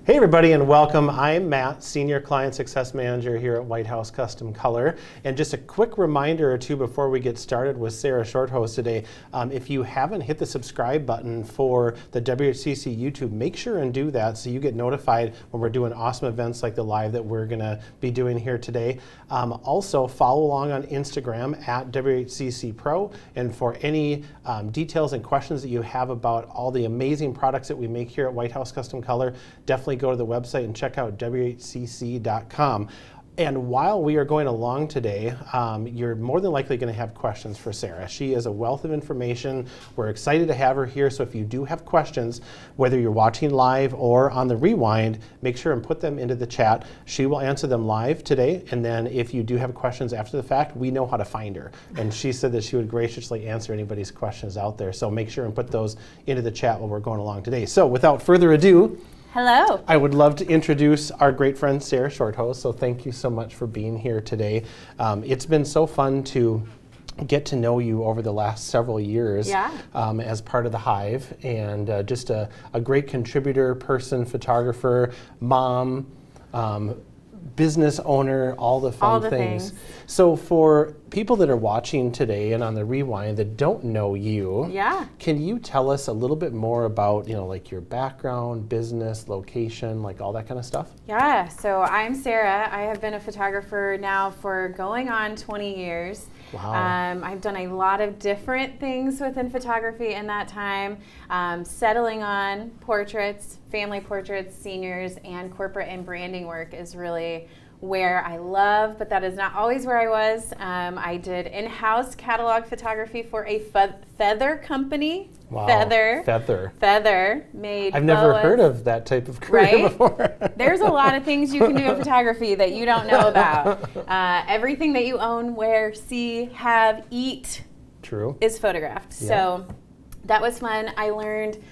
Hey everybody and welcome. I'm Matt, Senior Client Success Manager here at White House Custom Color. And just a quick reminder or two before we get started with Sarah Shorthose today. If you haven't hit the subscribe button for the WHCC YouTube, make sure and do that so you get notified when we're doing awesome events like the live that we're going to be doing here today. Also, follow along on Instagram at WHCC Pro. And for any details and questions that you have about all the amazing products that we make here at White House Custom Color, definitely go to the website and check out WHCC.com. And while we are going along today, you're more than likely going to have questions for Sarah. She is a wealth of information. We're excited to have her here. So if you do have questions, whether you're watching live or on the rewind, make sure and put them into the chat. She will answer them live today. And then if you do have questions after the fact, we know how to find her. And she said that she would graciously answer anybody's questions out there. So make sure and put those into the chat while we're going along today. So without further ado, hello. I would love to introduce our great friend Sarah Shorthose. So thank you so much for being here today. It's been so fun to get to know you over the last several years as part of the Hive, and just a great contributor, person, photographer, mom, business owner, all the fun things. So for people that are watching today and on the rewind that don't know you, can you tell us a little bit more about, like your background, business, location, like all that kind of stuff? Yeah, so I'm Sarah. I have been a photographer now for going on 20 years. Wow. I've done a lot of different things within photography in that time, settling on portraits, family portraits, seniors, and corporate and branding work is really where I love, but that is not always where I was. I did in-house catalog photography for a feather company. Wow. Feather made I've never heard of that type of career before. There's a lot of things you can do in photography that you don't know about. Everything that you own, wear, see, have, eat is photographed. Yeah. So that was fun. I learned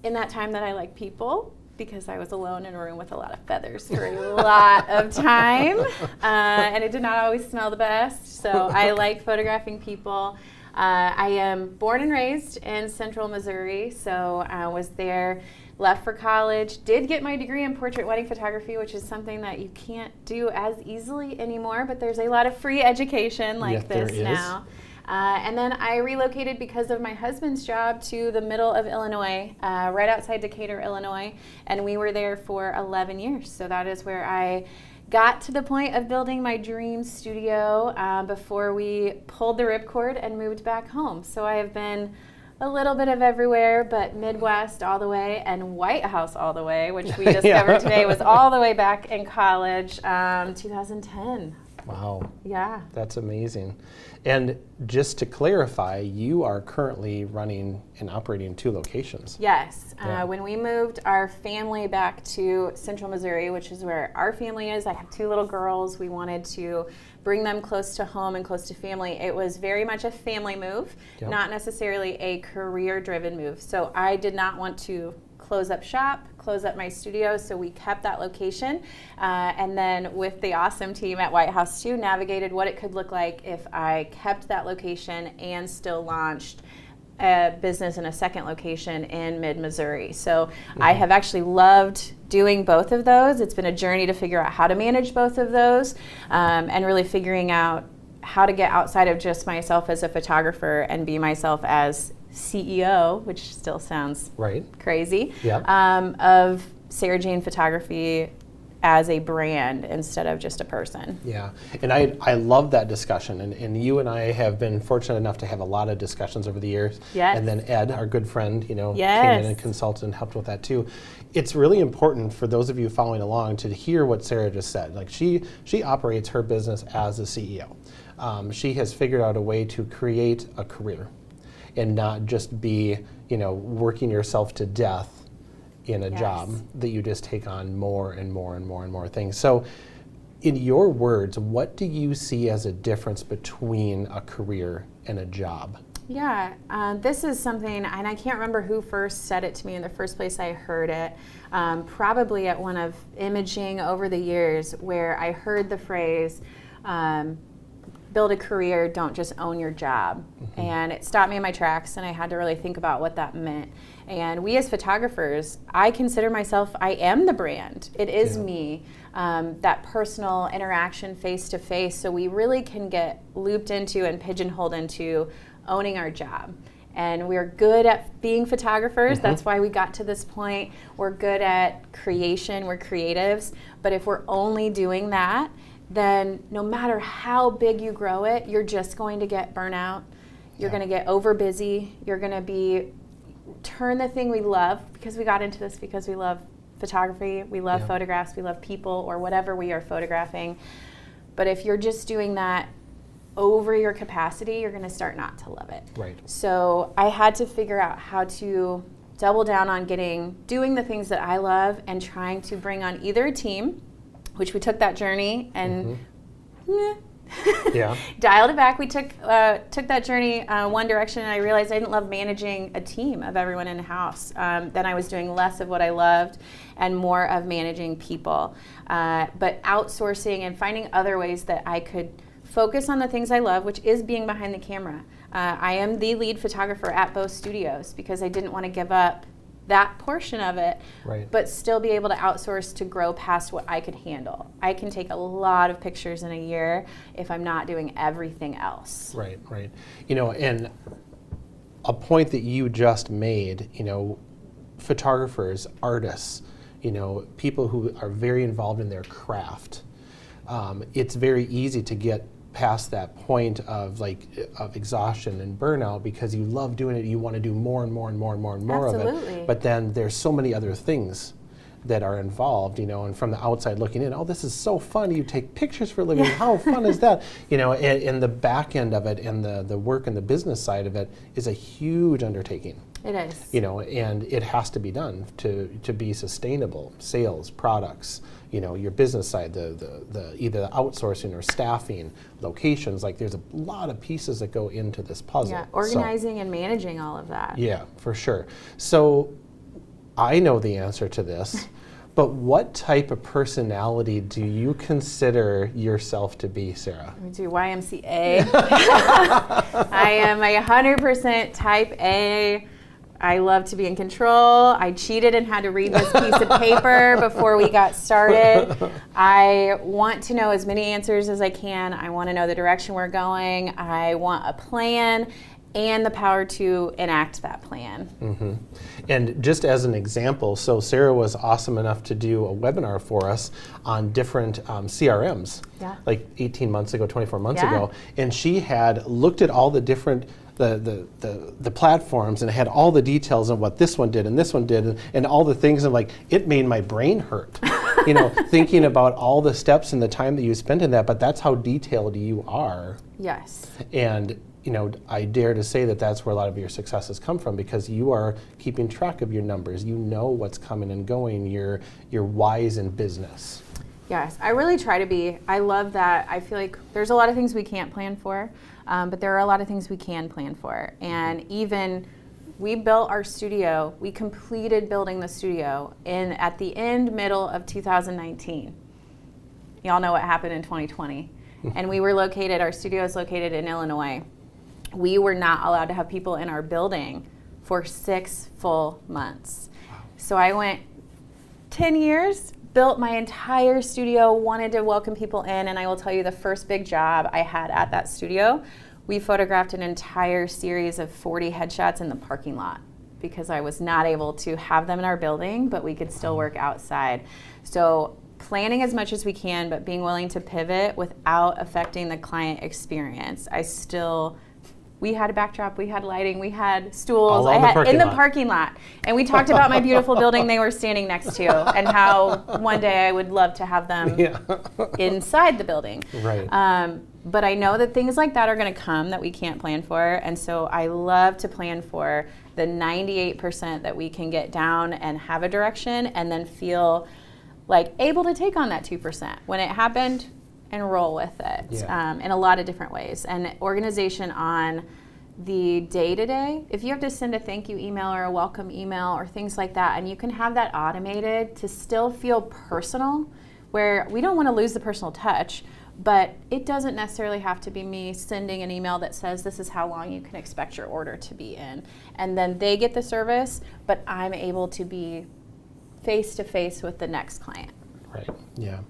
in that time that I like people, because I was alone in a room with a lot of feathers for a lot of time. And it did not always smell the best. So I like photographing people. I am born and raised in Central Missouri. So I was there, left for college, did get my degree in portrait wedding photography, which is something that you can't do as easily anymore. But there's a lot of free education like this now. And then I relocated because of my husband's job to the middle of Illinois, right outside Decatur, Illinois, and we were there for 11 years. So that is where I got to the point of building my dream studio before we pulled the ripcord and moved back home. So I have been a little bit of everywhere, but Midwest all the way and White House all the way, which we discovered today was all the way back in college, 2010. Wow. Yeah. That's amazing. And just to clarify, you are currently running and operating 2 locations. Yes. When we moved our family back to Central Missouri, which is where our family is, I have 2 little girls. We wanted to bring them close to home and close to family. It was very much a family move, not necessarily a career-driven move. So I did not want to close up shop, close up my studio, so we kept that location. And then with the awesome team at White House 2, navigated what it could look like if I kept that location and still launched a business in a second location in mid-Missouri. So I have actually loved doing both of those. It's been a journey to figure out how to manage both of those, and really figuring out how to get outside of just myself as a photographer and be myself as CEO, which still sounds crazy, of Sarah Jane Photography as a brand instead of just a person. Yeah, and I love that discussion, and you and I have been fortunate enough to have a lot of discussions over the years. Yes. And then Ed, our good friend, came in and consulted and helped with that too. It's really important for those of you following along to hear what Sarah just said. Like she operates her business as a CEO. She has figured out a way to create a career. and not just be, working yourself to death in a job that you just take on more and more and more and more things. So in your words, what do you see as a difference between a career and a job? Yeah, this is something, and I can't remember who first said it to me in the first place I heard it, probably at one of imaging over the years, where I heard the phrase, build a career, don't just own your job. Mm-hmm. And it stopped me in my tracks, and I had to really think about what that meant. And we as photographers, I consider myself, I am the brand. It is me, that personal interaction face to face, so we really can get looped into and pigeonholed into owning our job. And we're good at being photographers. That's why we got to this point. We're good at creation. We're creatives. But if we're only doing that, then no matter how big you grow it, you're just going to get burnout. You're going to get over busy. You're going to turn the thing we love, because we got into this because we love photography. We love photographs. We love people, or whatever we are photographing. But if you're just doing that over your capacity, you're going to start not to love it. Right. So I had to figure out how to double down on doing the things that I love, and trying to bring on either a team, which we took that journey and dialed it back. We took that journey one direction, and I realized I didn't love managing a team of everyone in the house. Then I was doing less of what I loved and more of managing people. But outsourcing and finding other ways that I could focus on the things I love, which is being behind the camera. I am the lead photographer at both studios because I didn't want to give up that portion of it, but still be able to outsource to grow past what I could handle. I can take a lot of pictures in a year if I'm not doing everything else. Right. And a point that you just made, photographers, artists, people who are very involved in their craft, it's very easy to get past that point of exhaustion and burnout because you love doing it. You want to do more and more and more and more and more of it. But then there's so many other things that are involved, and from the outside looking in, oh, this is so fun. You take pictures for a living. How fun is that? And the back end of it and the work and the business side of it is a huge undertaking. It is. And it has to be done to be sustainable. Sales, products, your business side, the either the outsourcing or staffing, locations, there's a lot of pieces that go into this puzzle. Yeah, organizing and managing all of that. Yeah, for sure. So I know the answer to this, but what type of personality do you consider yourself to be, Sarah? I do YMCA. I am a 100% type A. I love to be in control. I cheated and had to read this piece of paper before we got started. I want to know as many answers as I can. I want to know the direction we're going. I want a plan and the power to enact that plan. Mm-hmm. And just as an example, so Sarah was awesome enough to do a webinar for us on different CRMs, 18 months ago, 24 months ago, and she had looked at all the different the platforms and had all the details on what this one did and this one did and all the things, and it made my brain hurt, thinking about all the steps and the time that you spent in that, but that's how detailed you are. Yes. And I dare to say that that's where a lot of your successes come from, because you are keeping track of your numbers. You know what's coming and going. You're wise in business. Yes, I really try to be. I love that. I feel like there's a lot of things we can't plan for, but there are a lot of things we can plan for. And even we built our studio, we completed building the studio at the middle of 2019. Y'all know what happened in 2020. And our studio is located in Illinois. We were not allowed to have people in our building for 6 full months. Wow. So I went 10 years, built my entire studio, wanted to welcome people in, and I will tell you the first big job I had at that studio, we photographed an entire series of 40 headshots in the parking lot because I was not able to have them in our building, but we could still work outside. So planning as much as we can, but being willing to pivot without affecting the client experience. I still We had a backdrop, we had lighting, we had stools in the parking lot. And we talked about my beautiful building they were standing next to and how one day I would love to have them inside the building. Right. But I know that things like that are going to come that we can't plan for. And so I love to plan for the 98% that we can get down and have a direction and then feel like able to take on that 2% when it happened and roll with it in a lot of different ways. And organization on the day-to-day, if you have to send a thank you email or a welcome email or things like that, and you can have that automated to still feel personal, where we don't want to lose the personal touch, but it doesn't necessarily have to be me sending an email that says this is how long you can expect your order to be in. And then they get the service, but I'm able to be face-to-face with the next client. Right, yeah.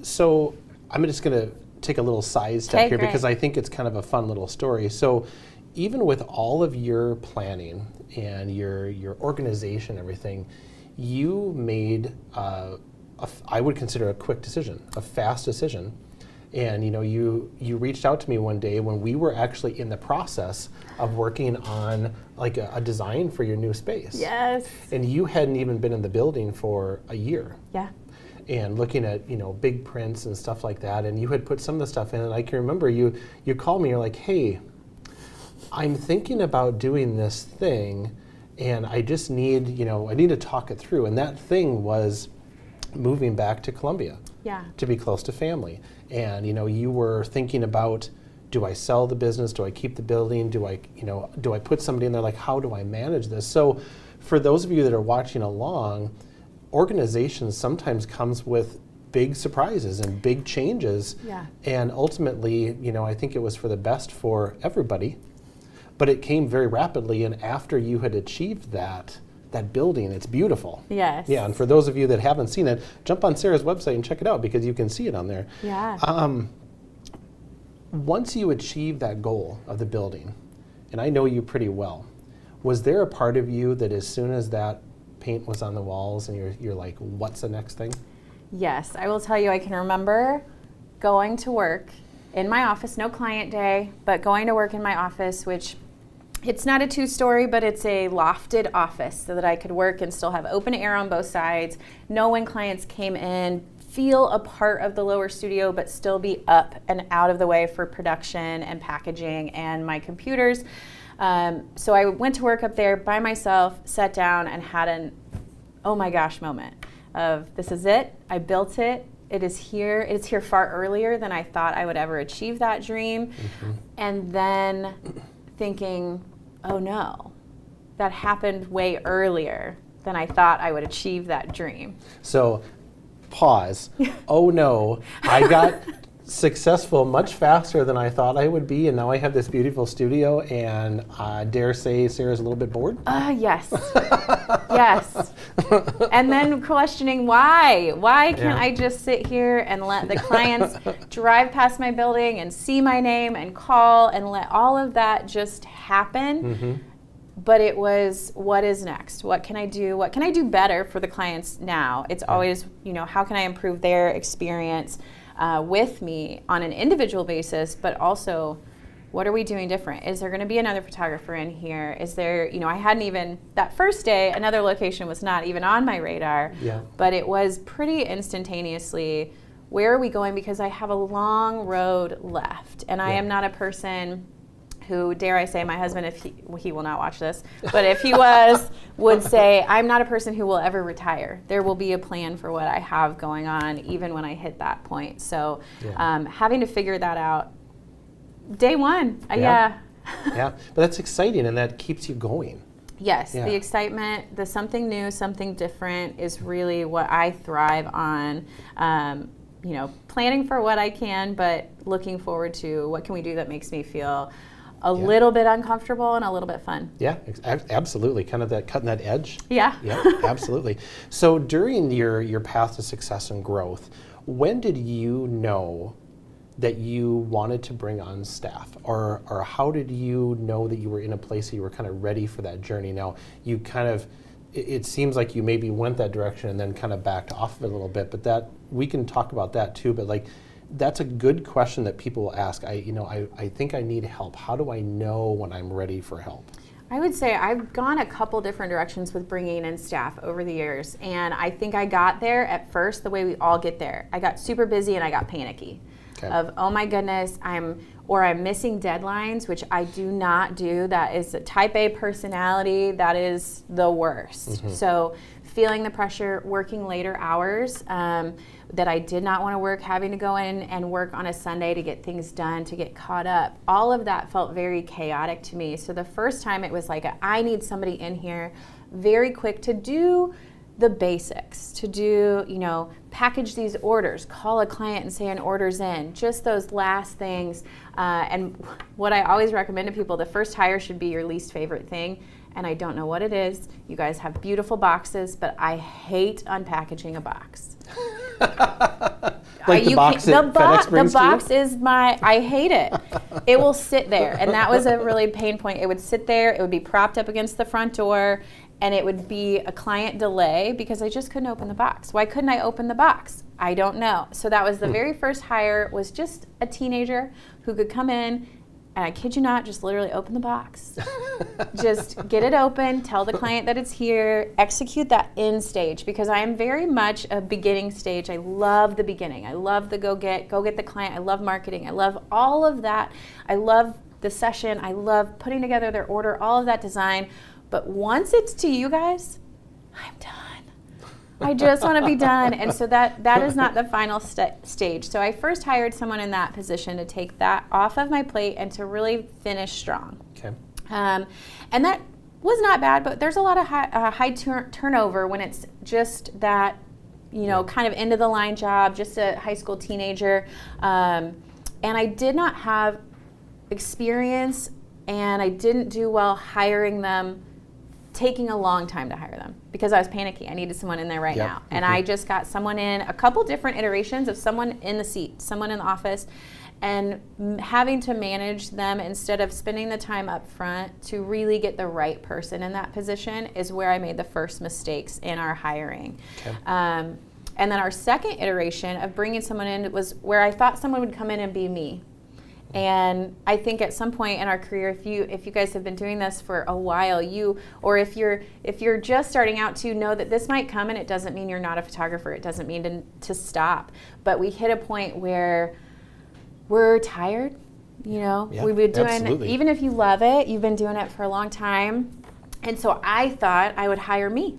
So I'm just going to take a little side step here because I think it's kind of a fun little story. So even with all of your planning and your organization and everything, you made, I would consider a quick decision, a fast decision. And you reached out to me one day when we were actually in the process of working on like a design for your new space. Yes. And you hadn't even been in the building for a year. Yeah. And looking at big prints and stuff like that, and you had put some of the stuff in, and I can remember you called me, you're like, hey, I'm thinking about doing this thing, and I just need, I need to talk it through. And that thing was moving back to Columbia to be close to family. And you were thinking about, do I sell the business? Do I keep the building? Do I put somebody in there? Like, how do I manage this? So for those of you that are watching along, organization sometimes comes with big surprises and big changes. Yeah. And ultimately, I think it was for the best for everybody, but it came very rapidly. And after you had achieved that building, it's beautiful. Yes. Yeah, and for those of you that haven't seen it, jump on Sarah's website and check it out because you can see it on there. Yeah. Once you achieve that goal of the building, and I know you pretty well, was there a part of you that as soon as that paint was on the walls and you're like, what's the next thing? Yes, I will tell you, I can remember going to work in my office, no client day, but going to work in my office, which it's not a 2-story, but it's a lofted office so that I could work and still have open air on both sides, know when clients came in, feel a part of the lower studio, but still be up and out of the way for production and packaging and my computers. So I went to work up there by myself, sat down, and had an oh my gosh moment of this is it, I built it, it is here, it's here far earlier than I thought I would ever achieve that dream. Mm-hmm. And then thinking, oh no, that happened way earlier than I thought I would achieve that dream. So pause. Oh no, I got successful much faster than I thought I would be, and now I have this beautiful studio, and I dare say Sarah's a little bit bored? Yes. Yes. And then questioning why? Why can't I just sit here and let the clients drive past my building and see my name and call and let all of that just happen? Mm-hmm. But it was, what is next? What can I do? What can I do better for the clients now? It's always, how can I improve their experience with me on an individual basis, but also what are we doing different? Is there going to be another photographer in here? Is there, I hadn't even, that first day, another location was not even on my radar, but it was pretty instantaneously, where are we going? Because I have a long road left, and I am not a person who, dare I say, my husband, if he will not watch this, but if he was, would say, I'm not a person who will ever retire. There will be a plan for what I have going on, even when I hit that point. So having to figure that out, day one, Yeah, but that's exciting, and that keeps you going. Yes, the excitement, the something new, something different is really what I thrive on. Planning for what I can, but looking forward to what can we do that makes me feel a little bit uncomfortable and a little bit fun. Yeah, absolutely. Kind of that cutting that edge. Yeah. Yeah, absolutely. So during your path to success and growth, when did you know that you wanted to bring on staff? Or how did you know that you were in a place that you were kind of ready for that journey? Now, you kind of, it seems like you maybe went that direction and then kind of backed off of it a little bit, but that we can talk about that too. But like, that's a good question that people will ask. I think I need help. How do I know when I'm ready for help? I would say I've gone a couple different directions with bringing in staff over the years, and I think I got there at first the way we all get there. I got super busy and I got panicky. Okay. Of, oh my goodness, I'm missing deadlines, which I do not do. That is a type A personality. That is the worst. Mm-hmm. So feeling the pressure, working later hours that I did not want to work, having to go in and work on a Sunday to get things done, to get caught up. All of that felt very chaotic to me. So the first time it was like, I need somebody in here very quick to do the basics, to do, package these orders, call a client and say an order's in, just those last things. And what I always recommend to people, the first hire should be your least favorite thing. And I don't know what it is. You guys have beautiful boxes, but I hate unpackaging a box. Like the box that FedEx brings the box is I hate it. It will sit there. And that was a really pain point. It would sit there, it would be propped up against the front door, and it would be a client delay because I just couldn't open the box. Why couldn't I open the box? I don't know. So that was the very first hire, was just a teenager who could come in, and I kid you not, just literally open the box. Just get it open, tell the client that it's here, execute that in stage, because I am very much a beginning stage. I love the beginning. I love the go get the client. I love marketing. I love all of that. I love the session. I love putting together their order, all of that design. But once it's to you guys, I'm done. I just want to be done. And so that is not the final stage. So I first hired someone in that position to take that off of my plate and to really finish strong. Okay. And that was not bad, but there's a lot of high turnover when it's just that, kind of end of the line job, just a high school teenager. And I did not have experience, and I didn't do well hiring them, taking a long time to hire them, because I was panicky. I needed someone in there right now. And I just got someone in, a couple different iterations of someone in the seat, someone in the office, and having to manage them instead of spending the time up front to really get the right person in that position is where I made the first mistakes in our hiring. Okay. And then our second iteration of bringing someone in was where I thought someone would come in and be me. And I think at some point in our career, if you guys have been doing this for a while, or if you're just starting out, to know that this might come, and it doesn't mean you're not a photographer. It doesn't mean to stop. But we hit a point where we're tired. We've been doing, absolutely. Even if you love it, you've been doing it for a long time. And so I thought I would hire me,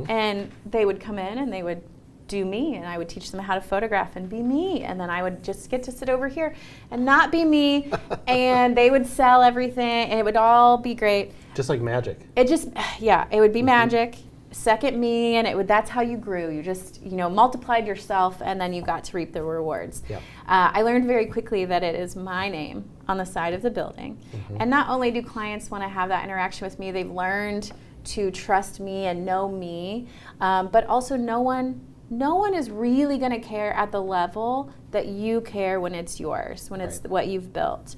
and they would come in and they would do me, and I would teach them how to photograph and be me, and then I would just get to sit over here and not be me, and they would sell everything, and it would all be great. Just like magic. It would be magic. Second me, and that's how you grew. You just multiplied yourself, and then you got to reap the rewards. Yep. I learned very quickly that it is my name on the side of the building, and not only do clients want to have that interaction with me, they've learned to trust me and know me, but also no one is really going to care at the level that you care when it's yours, when it's what you've built.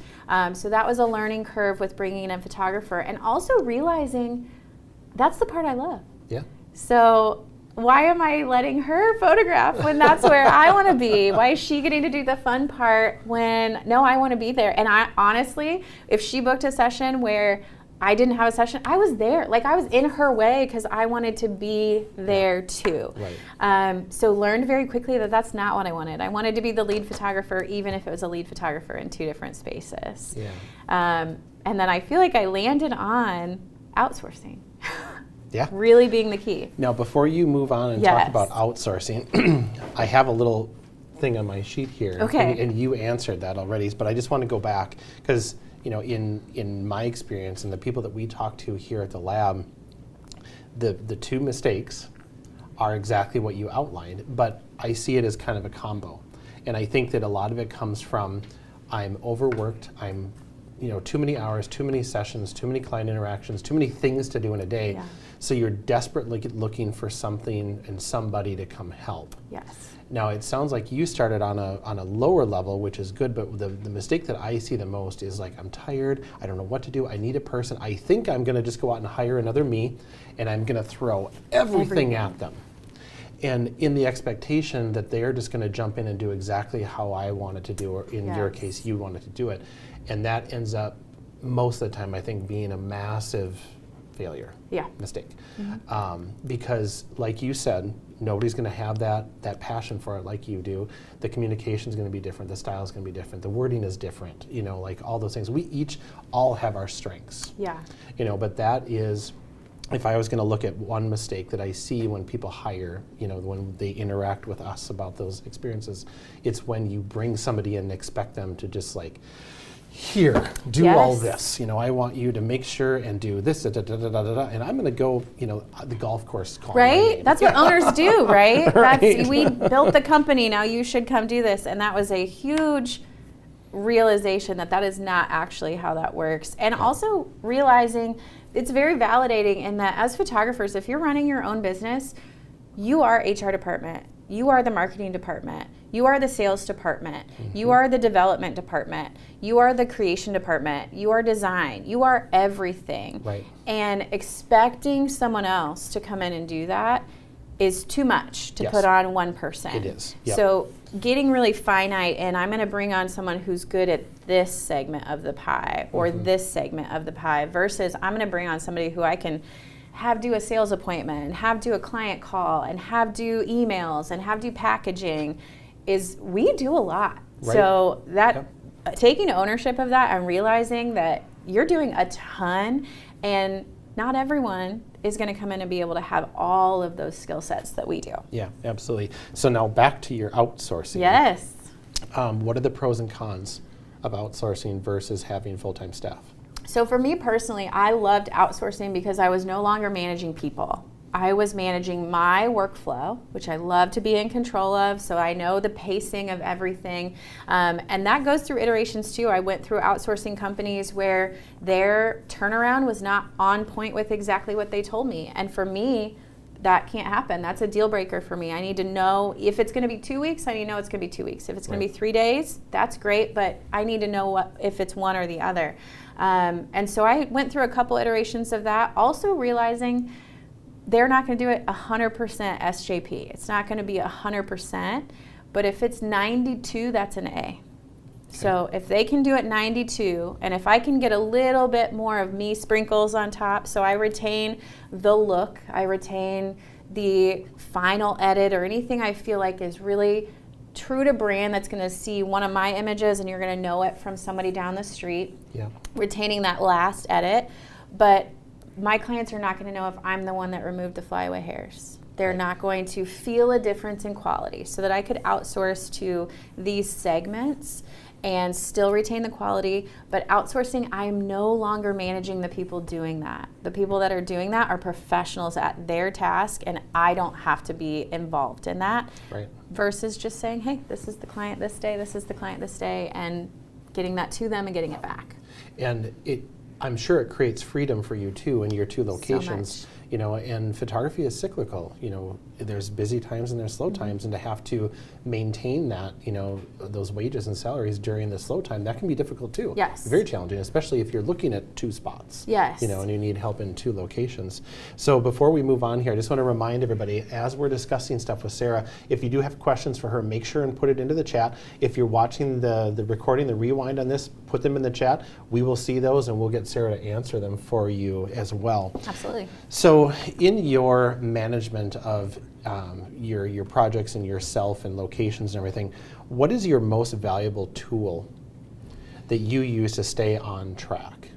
So that was a learning curve with bringing in a photographer, and also realizing that's the part I love. Yeah. So why am I letting her photograph when that's where I want to be? Why is she getting to do the fun part when, no, I want to be there? And I honestly, if she booked a session where I didn't have a session, I was there. Like, I was in her way because I wanted to be there too. Right. So learned very quickly that that's not what I wanted. I wanted to be the lead photographer, even if it was a lead photographer in two different spaces. Yeah. And then I feel like I landed on outsourcing. Yeah. Really being the key. Now, before you move on and talk about outsourcing, I have a little thing on my sheet here. Okay. And you answered that already, but I just want to go back because in my experience and the people that we talk to here at the lab, the two mistakes are exactly what you outlined, but I see it as kind of a combo. And I think that a lot of it comes from I'm overworked, I'm too many hours, too many sessions, too many client interactions, too many things to do in a day. Yeah. So you're desperately looking for something and somebody to come help. Yes. Now it sounds like you started on a lower level, which is good, but the mistake that I see the most is like, I'm tired, I don't know what to do, I need a person, I think I'm gonna just go out and hire another me, and I'm gonna throw everything at them. And in the expectation that they're just going to jump in and do exactly how I wanted to do, or in your case, you wanted to do it. And that ends up, most of the time, I think, being a massive failure, mistake. Because, like you said, nobody's going to have that passion for it like you do. The communication is going to be different. The style is going to be different. The wording is different. You know, like all those things. We all have our strengths. Yeah. You know, but that is, if I was going to look at one mistake that I see when people hire, you know, when they interact with us about those experiences, it's when you bring somebody in and expect them to just like, here, do all this. You know, I want you to make sure and do this, and I'm going to go, you know, the golf course. Right? That's what owners do, right? We built the company, now you should come do this. And that was a huge realization that is not actually how that works. And also realizing it's very validating in that as photographers, if you're running your own business, you are HR department. You are the marketing department. You are the sales department. You are the development department. You are the creation department. You are design. You are everything. Right. And expecting someone else to come in and do that is too much to put on one person. It is. So getting really finite, and I'm going to bring on someone who's good at this segment of the pie or this segment of the pie versus I'm going to bring on somebody who I can have do a sales appointment and have do a client call and have do emails and have do packaging. We do a lot. Right. So that taking ownership of that and realizing that you're doing a ton, and not everyone is going to come in and be able to have all of those skill sets that we do. Yeah, absolutely. So now back to your outsourcing. Yes. What are the pros and cons of outsourcing versus having full-time staff? So for me personally, I loved outsourcing because I was no longer managing people. I was managing my workflow, which I love to be in control of, so I know the pacing of everything. And that goes through iterations too. I went through outsourcing companies where their turnaround was not on point with exactly what they told me. And for me, that can't happen. That's a deal breaker for me. I need to know if it's going to be 2 weeks, I need to know it's going to be 2 weeks. If it's going to be 3 days, that's great, but I need to know if it's one or the other. And so I went through a couple iterations of that, also realizing they're not going to do it 100% SJP. It's not going to be 100%, but if it's 92, that's an A. Okay. So if they can do it 92, and if I can get a little bit more of me sprinkles on top, so I retain the look, I retain the final edit or anything I feel like is really true to brand, that's going to see one of my images and you're going to know it from somebody down the street, retaining that last edit. But my clients are not going to know if I'm the one that removed the flyaway hairs. They're not going to feel a difference in quality, so that I could outsource to these segments and still retain the quality. But outsourcing, I am no longer managing the people doing that. The people that are doing that are professionals at their task, and I don't have to be involved in that. Right. Versus just saying, hey, this is the client this day, this is the client this day, and getting that to them and getting it back. And I'm sure it creates freedom for you too in your two locations. So much. You know, and photography is cyclical. You know, there's busy times and there's slow times, and to have to maintain that, you know, those wages and salaries during the slow time, that can be difficult too. Yes. Very challenging, especially if you're looking at two spots. Yes. You know, and you need help in two locations. So before we move on here, I just want to remind everybody, as we're discussing stuff with Sarah, if you do have questions for her, make sure and put it into the chat. If you're watching the recording, the rewind on this, put them in the chat. We will see those and we'll get Sarah to answer them for you as well. Absolutely. So in your management of your projects and yourself and locations and everything, what is your most valuable tool that you use to stay on track?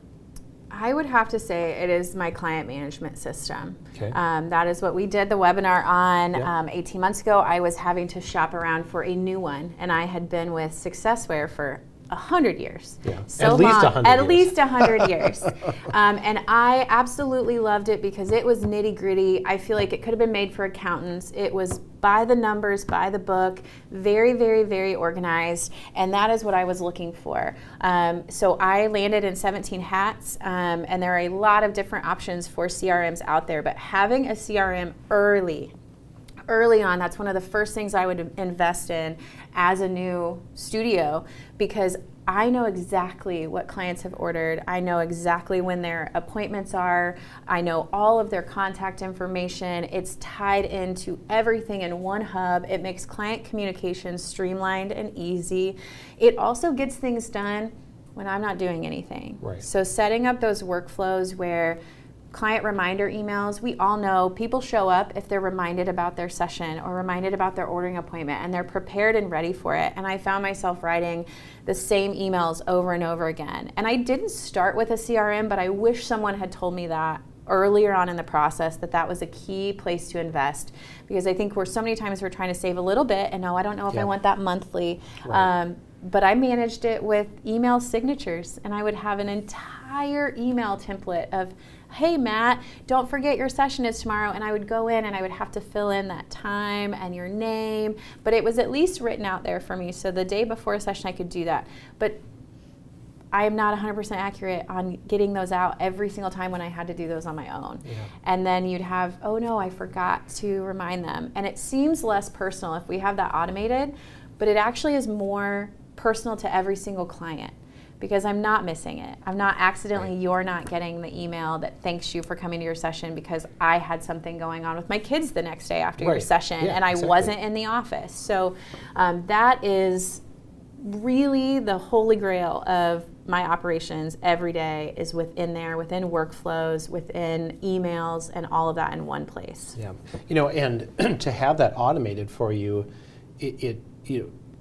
I would have to say it is my client management system. Okay. That is what we did the webinar on 18 months ago. I was having to shop around for a new one, and I had been with Successware for 100 years. Yeah. So at least long, 100 at years. least 100 years. And I absolutely loved it because it was nitty gritty. I feel like it could have been made for accountants. It was by the numbers, by the book, very, very, very organized. And that is what I was looking for. So I landed in 17 hats, and there are a lot of different options for CRMs out there, but having a CRM early on, that's one of the first things I would invest in as a new studio, because I know exactly what clients have ordered. I know exactly when their appointments are. I know all of their contact information. It's tied into everything in one hub. It makes client communication streamlined and easy. It also gets things done when I'm not doing anything. Right. So setting up those workflows where client reminder emails, we all know people show up if they're reminded about their session or reminded about their ordering appointment, and they're prepared and ready for it. And I found myself writing the same emails over and over again. And I didn't start with a CRM, but I wish someone had told me that earlier on in the process, that was a key place to invest, because I think so many times we're trying to save a little bit and I don't know if I want that monthly. Right. But I managed it with email signatures, and I would have an entire email template of, hey Matt, don't forget your session is tomorrow, and I would go in and I would have to fill in that time and your name, but it was at least written out there for me, so the day before a session I could do that. But I am not 100% accurate on getting those out every single time when I had to do those on my own. Yeah. And then you'd have, oh no, I forgot to remind them. And it seems less personal if we have that automated, but it actually is more personal to every single client, because I'm not missing it. I'm not accidentally, you're not getting the email that thanks you for coming to your session because I had something going on with my kids the next day after your session, and I wasn't in the office. So that is really the holy grail of my operations every day, is within there, within workflows, within emails, and all of that in one place. Yeah, and to have that automated for you,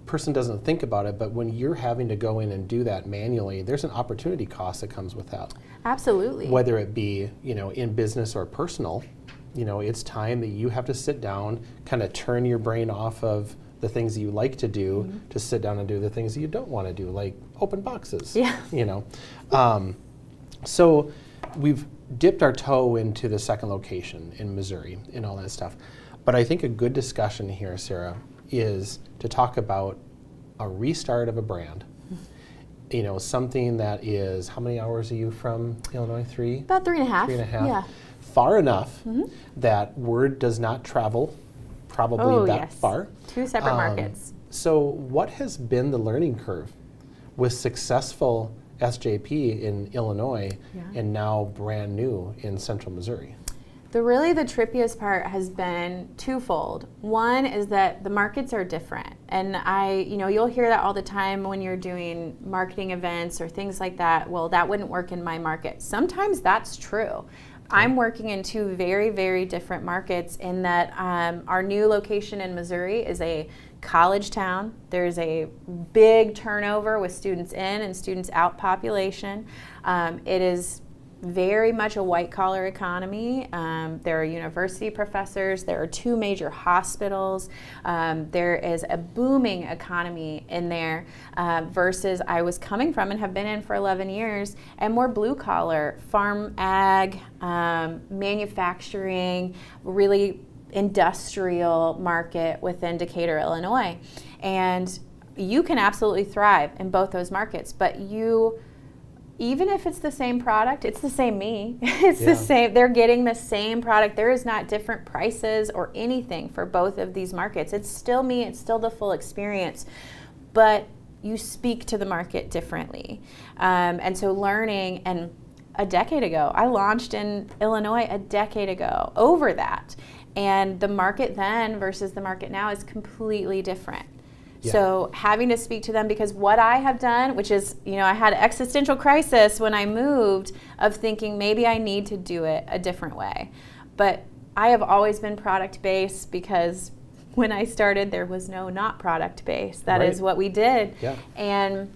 person doesn't think about it, but when you're having to go in and do that manually, there's an opportunity cost that comes with that. Absolutely. Whether it be, in business or personal, it's time that you have to sit down, kind of turn your brain off of the things you like to do, to sit down and do the things that you don't want to do, like open boxes. Yeah. So we've dipped our toe into the second location in Missouri and all that stuff. But I think a good discussion here, Sarah, is to talk about a restart of a brand. Something that is, how many hours are you from Illinois? 3? About 3.5. 3.5. Yeah. Far enough that word does not travel probably that far. 2 separate markets. So what has been the learning curve with successful SJP in Illinois and now brand new in Central Missouri? The trippiest part has been twofold. One is that the markets are different. And you'll hear that all the time when you're doing marketing events or things like that. Well, that wouldn't work in my market. Sometimes that's true. I'm working in 2 very, very different markets, in that our new location in Missouri is a college town. There's a big turnover with students in and students out population. It is very much a white-collar economy. There are university professors. There are 2 major hospitals. There is a booming economy in there versus I was coming from and have been in for 11 years, and more blue-collar, farm, ag, manufacturing, really industrial market within Decatur, Illinois. And you can absolutely thrive in both those markets, but even if it's the same product, it's the same me. It's the same. They're getting the same product. There is not different prices or anything for both of these markets. It's still me. It's still the full experience. But you speak to the market differently. And so learning, and a decade ago, I launched in Illinois a decade ago over that. And the market then versus the market now is completely different. Yeah. So having to speak to them, because what I have done, which is, I had an existential crisis when I moved of thinking maybe I need to do it a different way. But I have always been product-based, because when I started, there was no not product-based. That is what we did. Yeah. And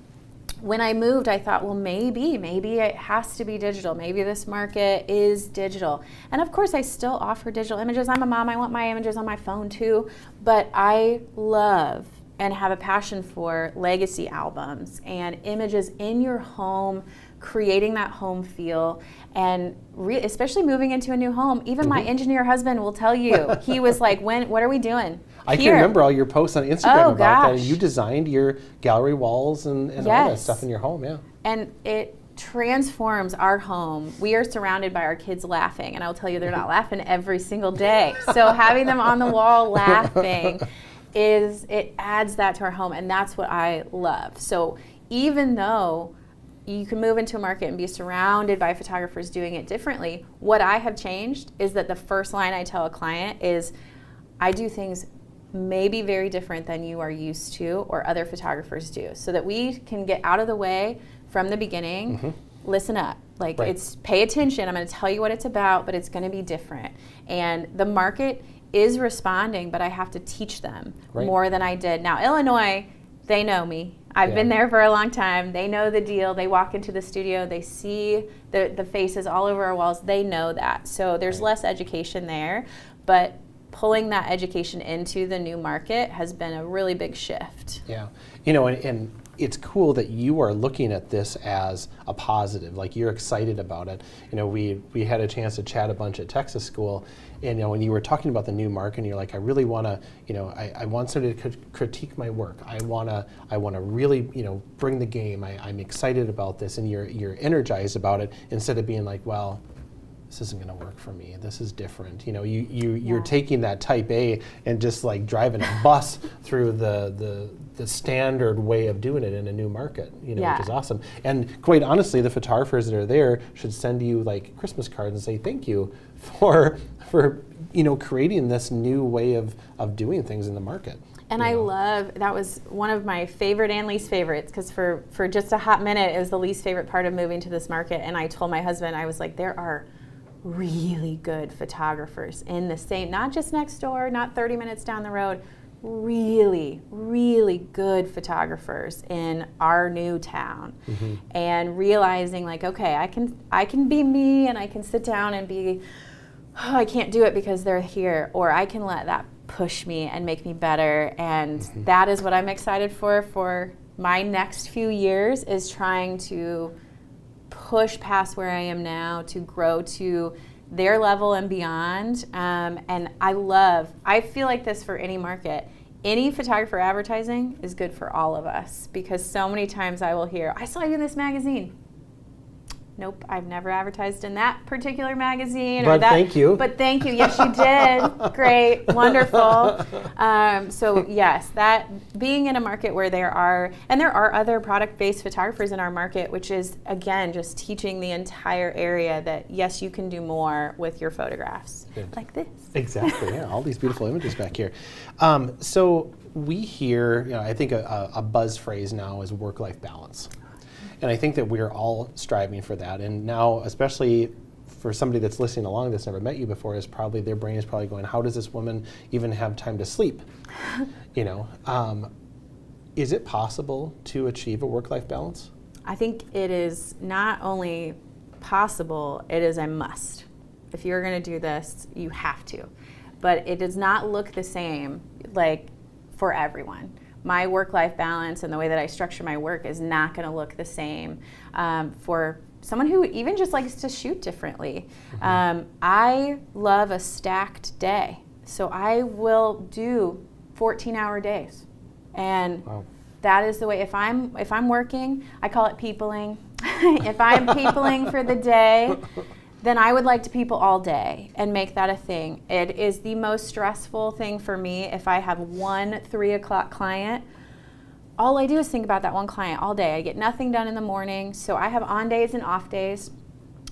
when I moved, I thought, well, maybe it has to be digital. Maybe this market is digital. And of course, I still offer digital images. I'm a mom. I want my images on my phone too. But I love and have a passion for legacy albums and images in your home, creating that home feel, and especially moving into a new home. Even my engineer husband will tell you, he was like, what are we doing? I can remember all your posts on Instagram about that. And you designed your gallery walls and all that stuff in your home, And it transforms our home. We are surrounded by our kids laughing, and I'll tell you, they're not laughing every single day. So having them on the wall laughing, it adds that to our home, and that's what I love. So even though you can move into a market and be surrounded by photographers doing it differently, what I have changed is that the first line I tell a client is, I do things maybe very different than you are used to or other photographers do, so that we can get out of the way from the beginning. Listen up. Like, it's pay attention. I'm going to tell you what it's about, but it's going to be different. And the market is responding, but I have to teach them more than I did. Now, Illinois, they know me. I've been there for a long time. They know the deal. They walk into the studio. They see the faces all over our walls. They know that. So there's less education there, but pulling that education into the new market has been a really big shift. Yeah, you know, and it's cool that you are looking at this as a positive, like you're excited about it. You know, we had a chance to chat a bunch at Texas School, and you know, when you were talking about the new market, and you're like, I really want to, you know, I want somebody to critique my work. I want to really, you know, bring the game. I'm excited about this, and you're energized about it, instead of being like, well, this isn't going to work for me. This is different. You know, you're taking that type A and just like driving a bus through the standard way of doing it in a new market, you know, which is awesome. And quite honestly, the photographers that are there should send you like Christmas cards and say thank you for you know, creating this new way of doing things in the market. And I love, that was one of my favorite and least favorites, because for just a hot minute, it was the least favorite part of moving to this market. And I told my husband, I was like, there are really good photographers in the same, not just next door, not 30 minutes down the road, really, really good photographers in our new town. And realizing like, okay, I can be me, and I can sit down and be, oh, I can't do it because they're here, or I can let that push me and make me better. And that is what I'm excited for my next few years, is trying to push past where I am now to grow to their level and beyond. And I feel like this for any market. Any photographer advertising is good for all of us, because so many times I will hear, I saw you in this magazine. Nope, I've never advertised in that particular magazine. But thank you. But thank you. Yes, you did. Great, wonderful. So yes, that being in a market where there are other product-based photographers in our market, which is again just teaching the entire area that yes, you can do more with your photographs, like this. Exactly. Yeah, all these beautiful images back here. So we hear, you know, I think a buzz phrase now is work-life balance. And I think that we're all striving for that. And now, especially for somebody that's listening along that's never met you before, their brain is probably going, how does this woman even have time to sleep? You know, is it possible to achieve a work-life balance? I think it is not only possible, it is a must. If you're going to do this, you have to. But it does not look the same, like, for everyone. My work-life balance and the way that I structure my work is not going to look the same for someone who even just likes to shoot differently. I love a stacked day, so I will do 14-hour days, and that is the way. If I'm working, I call it peopling. If I'm peopling for the day, then I would like to people all day and make that a thing. It is the most stressful thing for me if I have one 3 o'clock client. All I do is think about that one client all day. I get nothing done in the morning, so I have on days and off days.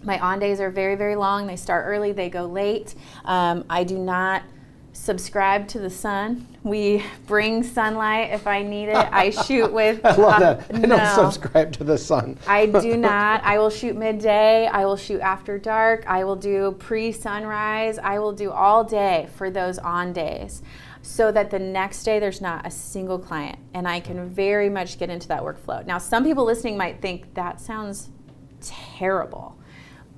My on days are very, very long. They start early, they go late. I do not subscribe to the sun. We bring sunlight if I need it. I shoot with... I love that. I don't subscribe to the sun. I do not. I will shoot midday. I will shoot after dark. I will do pre-sunrise. I will do all day for those on days, so that the next day there's not a single client, and I can very much get into that workflow. Now, some people listening might think that sounds terrible,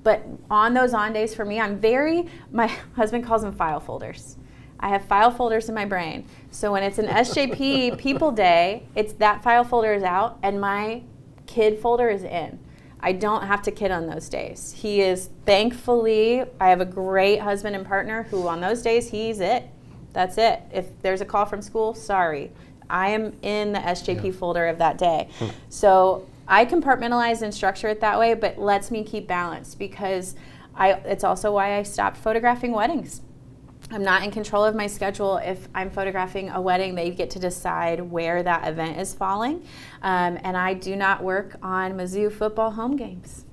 but on those on days for me, my husband calls them file folders. I have file folders in my brain. So when it's an SJP people day, it's that file folder is out and my kid folder is in. I don't have to kid on those days. He is, thankfully, I have a great husband and partner who on those days, he's it. That's it. If there's a call from school, sorry. I am in the SJP folder of that day. So I compartmentalize and structure it that way, but lets me keep balance, because it's also why I stopped photographing weddings. I'm not in control of my schedule. If I'm photographing a wedding, they get to decide where that event is falling. And I do not work on Mizzou football home games.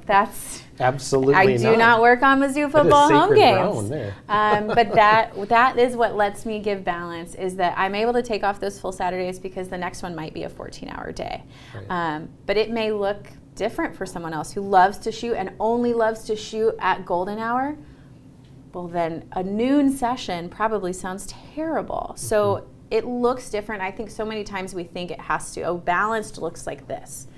That's absolutely I do not work on Mizzou football home games. But that is what lets me give balance, is that I'm able to take off those full Saturdays because the next one might be a 14-hour day. Right. But it may look different for someone else who loves to shoot and only loves to shoot at golden hour. Well, then a noon session probably sounds terrible. So it looks different. I think so many times we think it has to. Oh, balanced looks like this.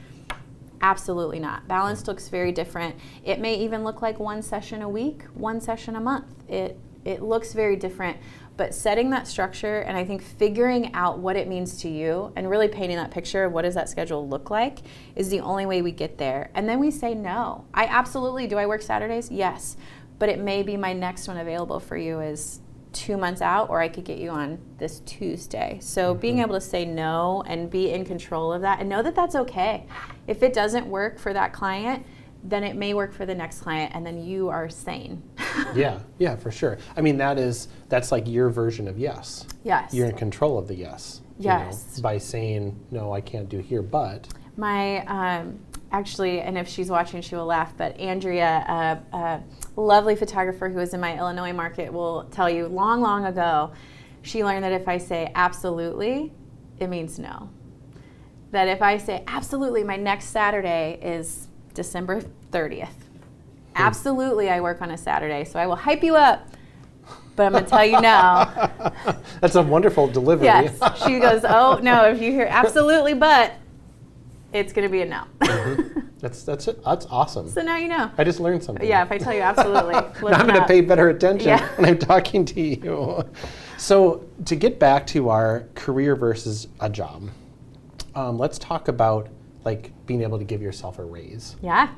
Absolutely not. Balanced looks very different. It may even look like one session a week, one session a month. It looks very different. But setting that structure, and I think figuring out what it means to you and really painting that picture of what does that schedule look like is the only way we get there. And then we say no. Do I work Saturdays? Yes. But it may be my next one available for you is 2 months out, or I could get you on this Tuesday. So being able to say no and be in control of that and know that that's okay. If it doesn't work for that client, then it may work for the next client, and then you are sane. Yeah, for sure. I mean, that's like your version of yes. Yes. You're in control of the yes. Yes. By saying, no, I can't do here, but. My, actually, and if she's watching, she will laugh, but Andrea, a lovely photographer who was in my Illinois market, will tell you long, long ago, she learned that if I say absolutely, it means no. That if I say absolutely, my next Saturday is December 30th. Absolutely, I work on a Saturday, so I will hype you up, but I'm going to tell you no. That's a wonderful delivery. Yes. She goes, oh, no, if you hear absolutely, but it's going to be a no. That's awesome. So now you know. I just learned something. Yeah, if I tell you absolutely. Now I'm going to pay better attention when I'm talking to you. So to get back to our career versus a job, let's talk about like being able to give yourself a raise. Yeah.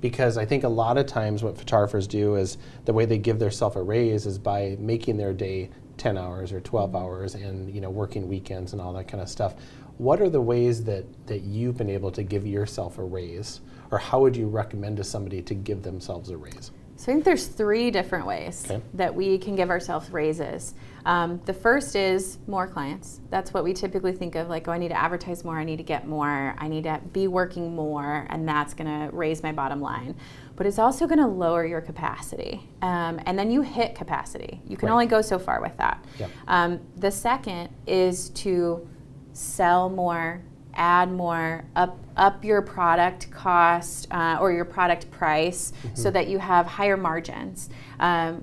Because I think a lot of times what photographers do is the way they give themselves a raise is by making their day 10 hours or 12 hours and working weekends and all that kind of stuff. What are the ways that you've been able to give yourself a raise, or how would you recommend to somebody to give themselves a raise? So I think there's 3 different ways that we can give ourselves raises. The first is more clients. That's what we typically think of, like, oh, I need to advertise more, I need to get more, I need to be working more, and that's going to raise my bottom line. But it's also going to lower your capacity. And then you hit capacity. You can only go so far with that. Yep. The second is to sell more, add more, up your product cost or your product price so that you have higher margins,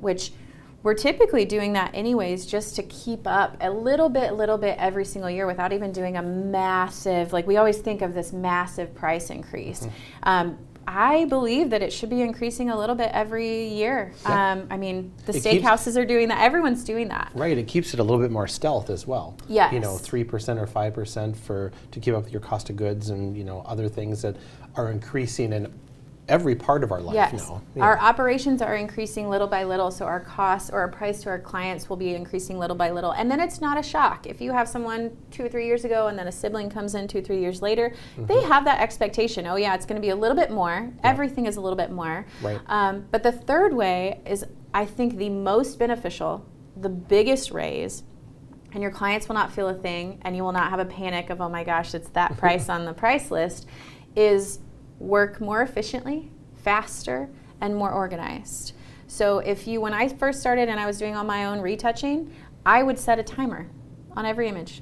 which we're typically doing that anyways just to keep up a little bit every single year without even doing a massive, like we always think of this massive price increase. I believe that it should be increasing a little bit every year. Yeah. I mean, the steakhouses are doing that. Everyone's doing that. Right. It keeps it a little bit more stealth as well. Yes. 3% or 5% to keep up with your cost of goods and, other things that are increasing in every part of our life now. Yeah. Our operations are increasing little by little, so our costs or our price to our clients will be increasing little by little. And then it's not a shock. If you have someone 2 or 3 years ago and then a sibling comes in 2 or 3 years later, they have that expectation. Oh yeah, it's going to be a little bit more. Yeah. Everything is a little bit more. Right. But the third way is, I think, the most beneficial, the biggest raise, and your clients will not feel a thing, and you will not have a panic of, oh my gosh, it's that price on the price list, is work more efficiently, faster, and more organized. So when I first started and I was doing all my own retouching, I would set a timer on every image.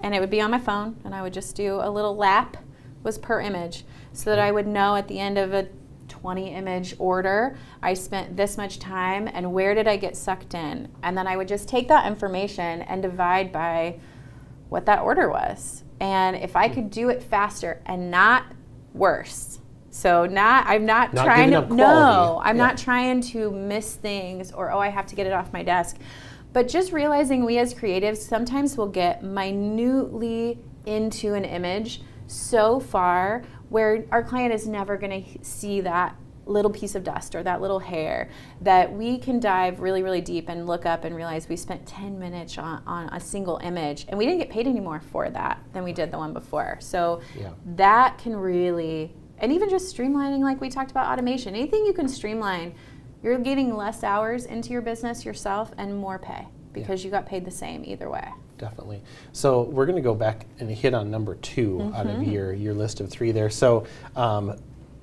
And it would be on my phone, and I would just do a little lap was per image so that I would know at the end of a 20 image order, I spent this much time and where did I get sucked in? And then I would just take that information and divide by what that order was. And if I could do it faster and not worse. So I'm not trying to miss things or, I have to get it off my desk. But just realizing we as creatives sometimes will get minutely into an image so far where our client is never going to see that little piece of dust or that little hair, that we can dive really, really deep and look up and realize we spent 10 minutes on a single image and we didn't get paid any more for that than we did the one before. So that can really, and even just streamlining, like we talked about automation, anything you can streamline you're getting less hours into your business yourself and more pay because you got paid the same either way. Definitely. So we're going to go back and hit on number 2 out of your list of 3 there. So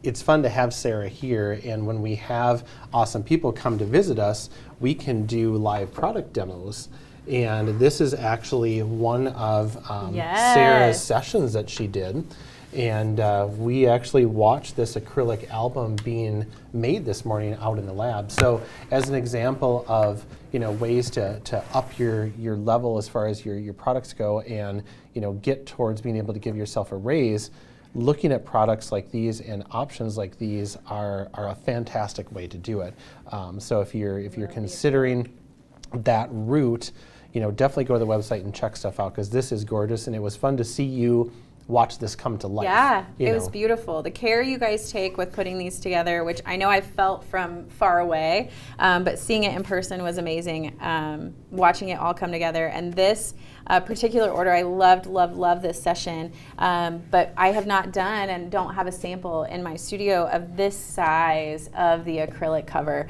it's fun to have Sarah here, and when we have awesome people come to visit us, we can do live product demos. And this is actually one of Sarah's sessions that she did. And we actually watched this acrylic album being made this morning out in the lab. So as an example of ways to up your level as far as your products go, and get towards being able to give yourself a raise, looking at products like these and options like these are a fantastic way to do it. So if you're considering that route, definitely go to the website and check stuff out, because this is gorgeous, and it was fun to see you watch this come to life. Yeah, it was beautiful. The care you guys take with putting these together, which I know I felt from far away, but seeing it in person was amazing. Watching it all come together, and this particular order, I loved this session, but I have not done and don't have a sample in my studio of this size of the acrylic cover.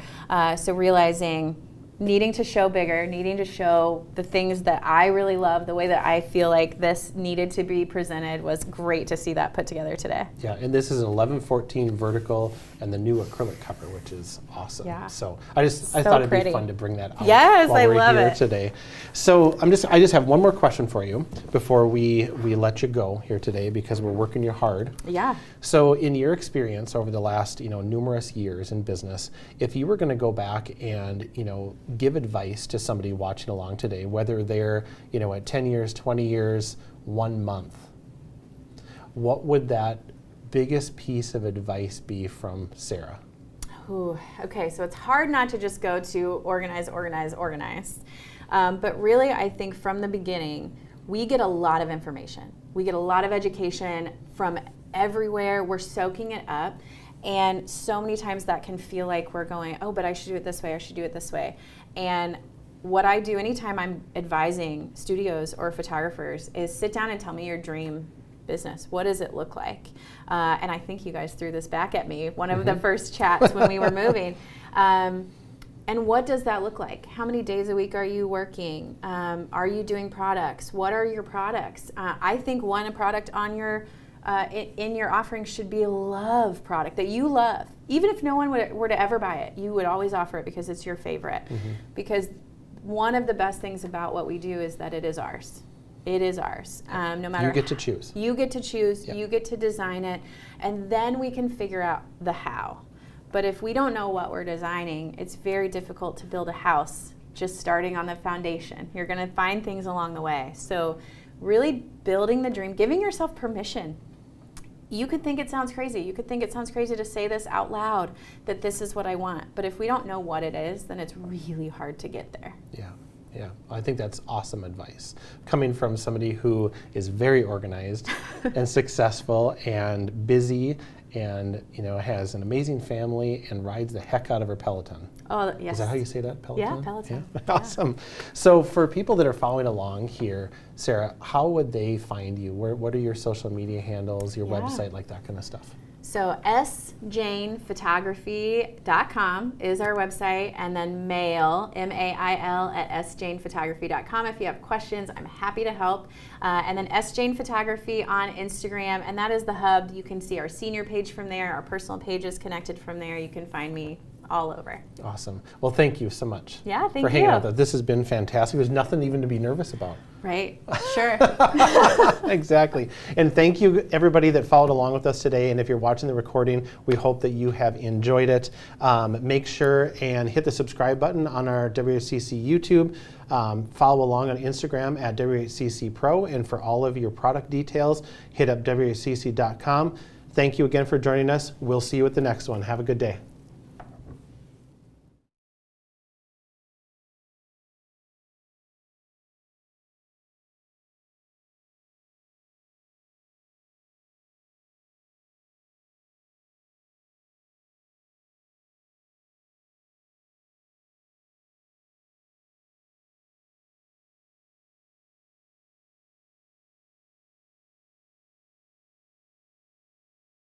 So realizing needing to show bigger, needing to show the things that I really love, the way that I feel like this needed to be presented, was great to see that put together today. Yeah, and this is an 1114 vertical and the new acrylic cover, which is awesome. Yeah. So I thought it'd be fun to bring that out while we're love here it. today. So I just have one more question for you before we let you go here today, because we're working you hard. Yeah. So in your experience over the last numerous years in business, if you were going to go back and give advice to somebody watching along today, whether they're at 10 years, 20 years, 1 month, what would that biggest piece of advice be from Sarah? Ooh, okay, so it's hard not to just go to organize. But really, I think from the beginning, we get a lot of information. We get a lot of education from everywhere. We're soaking it up. And so many times that can feel like we're going, oh, but I should do it this way, I should do it this way. And what I do anytime I'm advising studios or photographers is sit down and tell me your dream business. What does it look like? And I think you guys threw this back at me, one of the first chats when we were moving. And what does that look like? How many days a week are you working? Are you doing products? What are your products? I think one product on your in your offering should be a love product that you love. Even if no one were to ever buy it, you would always offer it because it's your favorite. Because one of the best things about what we do is that it is ours. It is ours. No matter you get to choose. You get to choose. Yep. You get to design it, and then we can figure out the how. But if we don't know what we're designing, it's very difficult to build a house just starting on the foundation. You're going to find things along the way. So really building the dream, giving yourself permission. You could think it sounds crazy. You could think it sounds crazy to say this out loud, that this is what I want. But if we don't know what it is, then it's really hard to get there. Yeah, I think that's awesome advice. Coming from somebody who is very organized and successful and busy and has an amazing family and rides the heck out of her Peloton. Oh, yes. Is that how you say that, Peloton? Yeah, Peloton. Yeah. Awesome. So for people that are following along here, Sarah, how would they find you? What are your social media handles, your website, like that kind of stuff? So sjanephotography.com is our website, and then mail, M-A-I-L, at sjanephotography.com. If you have questions, I'm happy to help. And then sjanephotography on Instagram, and that is the hub. You can see our senior page from there. Our personal page is connected from there. You can find me all over. Awesome. Well, thank you so much for hanging out with us. This has been fantastic. There's nothing even to be nervous about. Right, sure. Exactly. And thank you, everybody that followed along with us today. And if you're watching the recording, we hope that you have enjoyed it. Make sure and hit the subscribe button on our WHCC YouTube. Follow along on Instagram at WHCC Pro. And for all of your product details, hit up WHCC.com. Thank you again for joining us. We'll see you at the next one. Have a good day.